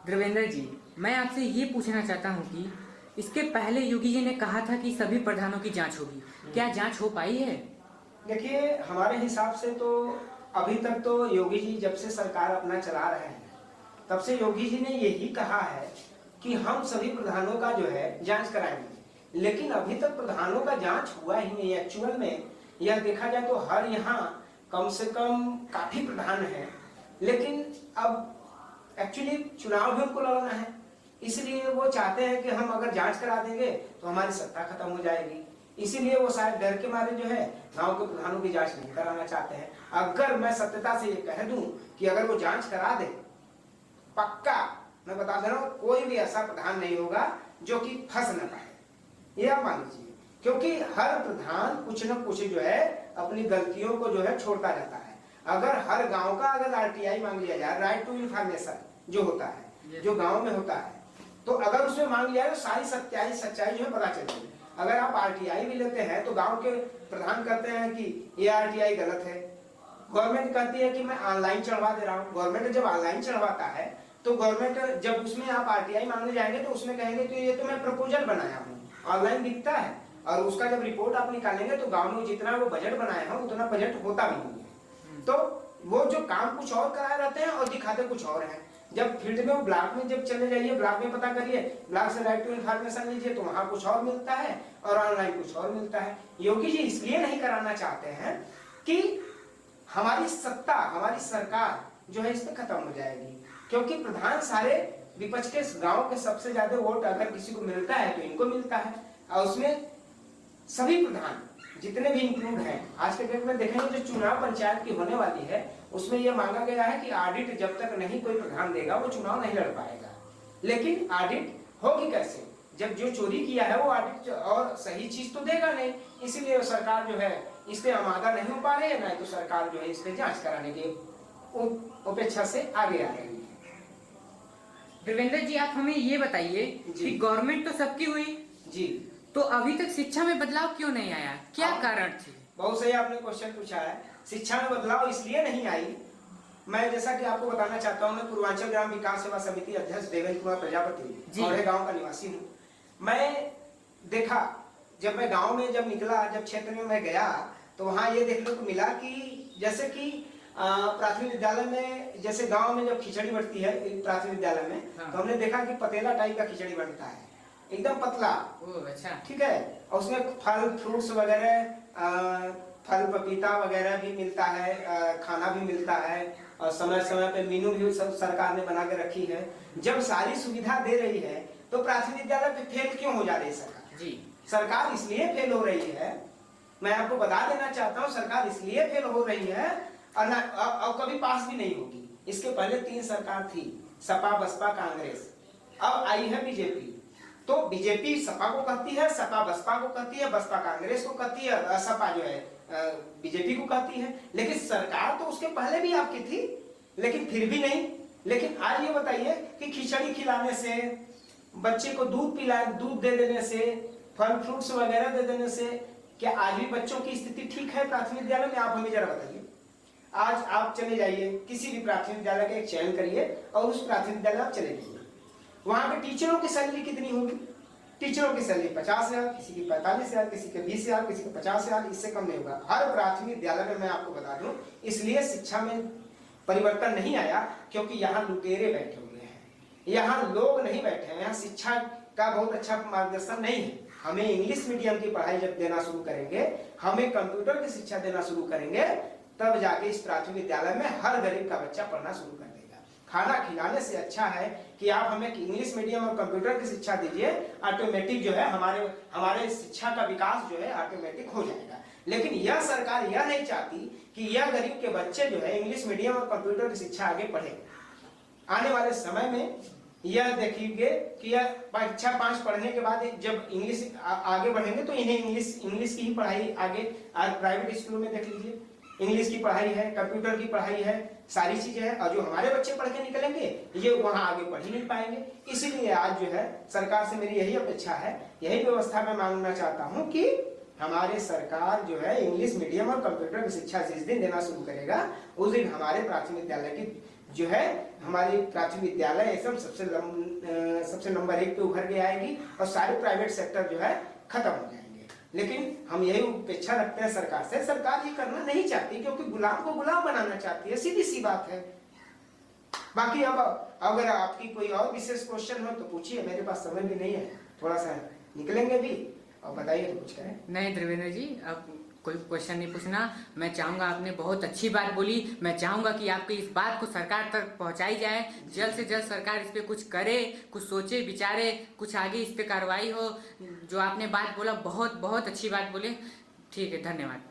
देवेंद्र जी, मैं आपसे ये पूछना चाहता हूँ कि इसके पहले योगी जी ने कहा था कि सभी प्रधानों की जांच होगी। क्या जांच हो पाई है? देखिए, हमारे हिसाब से तो अभी तक तो योगी जी जब से सरकार अपना चला रहे हैं तब से योगी जी ने यही कहा है कि हम सभी प्रधानों का जो है जांच कराएंगे, लेकिन अभी तक प्रधानों का जांच हुआ ही नहीं। एक्चुअल में यह देखा जाए तो हर यहाँ कम से कम काफी प्रधान हैं, लेकिन अब एक्चुअली चुनाव भी उनको लड़ना है, इसलिए वो चाहते हैं कि हम अगर जांच करा देंगे तो हमारी सत्ता खत्म हो जाएगी। इसीलिए वो शायद डर के मारे जो है गांव के प्रधानों की जांच नहीं कराना चाहते हैं। अगर मैं सत्यता से ये कह दूं कि अगर वो जांच करा दे, पक्का मैं बता दे रहा हूं, कोई भी ऐसा प्रधान नहीं होगा जो कि फंस न पाए, ये आप मान लीजिए। क्योंकि हर प्रधान कुछ न कुछ जो है अपनी गलतियों को जो है छोड़ता रहता है। अगर हर गांव का अगर आरटीआई मांग लिया जाए, राइट टू इन्फॉर्मेशन जो होता है, जो गांव में होता है, तो अगर उसमें मांग लिया तो सारी सच्चाई जो है पता चलेगी। अगर आप आरटीआई भी लेते हैं तो गांव के प्रधान कहते हैं कि ये आरटीआई गलत है, गवर्नमेंट कहती है कि मैं ऑनलाइन चढ़वा दे रहा हूँ। गवर्नमेंट जब ऑनलाइन चढ़वाता है तो गवर्नमेंट जब उसमें आप आरटीआई मांगने जाएंगे तो उसमें कहेंगे कि ये तो मैं प्रपोजल बनाया हूँ, ऑनलाइन दिखता है, और उसका जब रिपोर्ट आप निकालेंगे तो गांव में जितना वो बजट बनाया है उतना बजट होता भी नहीं है। तो वो जो काम कुछ और कराए रहते हैं और दिखाते कुछ और हैं। जब फील्ड में वो ब्लॉक में जब चले जाइए, ब्लॉक में पता करिए, ब्लॉक से राइट टू इन्फॉर्मेशन लीजिए तो वहां कुछ और मिलता है और ऑनलाइन कुछ और मिलता है। योगी जी इसलिए नहीं कराना चाहते हैं कि हमारी सत्ता, हमारी सरकार जो है इस पे खत्म हो जाएगी, क्योंकि प्रधान सारे विपक्ष के गांव के सबसे ज्यादा वोट अगर किसी को मिलता है तो इनको मिलता है, और उसमें सभी प्रधान जितने भी इंक्लूड हैं। आज के डेट में देखेंगे जो चुनाव पंचायत की होने वाली है उसमें यह मांगा गया है कि ऑडिट जब तक नहीं कोई प्रधान देगा वो चुनाव नहीं लड़ पाएगा। लेकिन ऑडिट होगी कैसे जब जो चोरी किया है वो ऑडिट और सही चीज तो देगा नहीं, इसीलिए सरकार जो है इस पे आमादा नहीं हो पा रही है, ना तो सरकार जो है इस पे जांच कराने की अपेक्षा से आगे आ रही है। देवेंद्र जी, आप हमें ये बताइए कि गवर्नमेंट तो सबकी हुई जी, तो अभी तक शिक्षा में बदलाव क्यों नहीं आया? क्या कारण थे? बहुत सही आपने क्वेश्चन पूछा है। शिक्षा में बदलाव इसलिए नहीं आई, मैं जैसा कि आपको बताना चाहता हूं, मैं पूर्वांचल ग्राम विकास सेवा समिति अध्यक्ष देवेंद्र कुमार प्रजापति और गांव का निवासी हूं। मैं देखा जब मैं गांव में जब निकला, जब क्षेत्र में मैं गया तो वहां ये देखने को मिला कि जैसे कि प्राथमिक विद्यालय में, जैसे गांव में जब खिचड़ी बनती है प्राथमिक विद्यालय में, तो हमने देखा कि पतेला टाइप का खिचड़ी बनता है, एकदम पतला। अच्छा, ठीक है, और उसमें फल फ्रूट्स वगैरह, फल पपीता वगैरह भी मिलता है, खाना भी मिलता है, और समय समय पे मेनू भी सब सरकार ने बना के रखी है। जब सारी सुविधा दे रही है तो प्राथमिक विद्यालय पे फेल क्यों हो जा रही है सरकार? जी, सरकार इसलिए फेल हो रही है, मैं आपको बता देना चाहता हूँ, सरकार इसलिए फेल हो रही है और कभी पास भी नहीं होगी। इसके पहले 3 सरकार थी, सपा बसपा कांग्रेस, अब आई है बीजेपी। तो बीजेपी सपा को कहती है, सपा बसपा को कहती है, बसपा कांग्रेस को कहती है, सपा जो है बीजेपी को कहती है। लेकिन सरकार तो उसके पहले भी आपकी थी, लेकिन फिर भी नहीं। लेकिन आज ये बताइए कि खिचड़ी खिलाने से, बच्चे को दूध पिलाए, दूध दे देने से, फल फ्रूट्स वगैरह दे देने से क्या आज भी बच्चों की स्थिति ठीक है प्राथमिक विद्यालय में? आप हमें जरा बताइए। आज आप चले जाइए किसी भी प्राथमिक विद्यालय का एक चयन करिए और उस प्राथमिक विद्यालय आप चले जाइए, वहां पे टीचरों की सैलरी कितनी होगी? टीचरों की सैलरी 50,000, किसी की 45,000, किसी के 20,000, किसी के 50,000, इससे कम नहीं होगा हर प्राथमिक विद्यालय में। मैं आपको बता दूं, इसलिए शिक्षा में परिवर्तन नहीं आया क्योंकि यहाँ लुटेरे बैठे हुए हैं, यहाँ लोग नहीं बैठे हैं, यहाँ शिक्षा का बहुत अच्छा मार्गदर्शन नहीं है। हमें इंग्लिश मीडियम की पढ़ाई जब देना शुरू करेंगे, हमें कंप्यूटर की शिक्षा देना शुरू करेंगे, तब जाके इस प्राथमिक विद्यालय में हर गरीब का बच्चा पढ़ना शुरू कर देगा। खाना खिलाने से अच्छा है कि आप हमें इंग्लिश मीडियम और कंप्यूटर की शिक्षा दीजिए, ऑटोमेटिक जो है हमारे शिक्षा का विकास जो है ऑटोमेटिक हो जाएगा। लेकिन यह सरकार यह नहीं चाहती कि यह गरीब के बच्चे जो है इंग्लिश मीडियम और कंप्यूटर की शिक्षा आगे पढ़े। आने वाले समय में यह देखिए कि यह कक्षा 5 पढ़ने के बाद जब इंग्लिश आगे बढ़ेंगे तो इन्हें इंग्लिश की ही पढ़ाई आगे, आज प्राइवेट स्कूलों में देख लीजिए इंग्लिश की पढ़ाई है, कंप्यूटर की पढ़ाई है, सारी चीजें हैं, और जो हमारे बच्चे पढ़ के निकलेंगे ये वहां आगे पढ़ ही नहीं पाएंगे। इसीलिए आज जो है सरकार से मेरी यही अपेक्षा है, यही व्यवस्था मैं मांगना चाहता हूं कि हमारे सरकार जो है इंग्लिश मीडियम और कंप्यूटर की शिक्षा जिस दिन देना शुरू करेगा उस दिन हमारे प्राथमिक विद्यालय की जो है हमारी प्राथमिक विद्यालय एसएम सबसे नंबर 1 पे उभर के आएगी और सारे प्राइवेट सेक्टर जो है खत्म हो जाएंगे। लेकिन हम यही अपेक्षा रखते हैं सरकार से, सरकार ये करना नहीं चाहती क्योंकि गुलाम को गुलाम बनाना चाहती है, सीधी सी बात है। बाकी अब अगर आपकी कोई और विशेष क्वेश्चन हो तो पूछिए, मेरे पास समय भी नहीं है, थोड़ा सा निकलेंगे भी, और बताइए तो कुछ करें। नहीं देवेंद्र जी, अब कोई क्वेश्चन नहीं पूछना। मैं चाहूँगा, आपने बहुत अच्छी बात बोली, मैं चाहूँगा कि आपकी इस बात को सरकार तक पहुँचाई जाए, जल्द से जल्द सरकार इस पर कुछ करे, कुछ सोचे विचारे, कुछ आगे इस पर कार्रवाई हो। जो आपने बात बोला बहुत बहुत अच्छी बात बोले। ठीक है, धन्यवाद।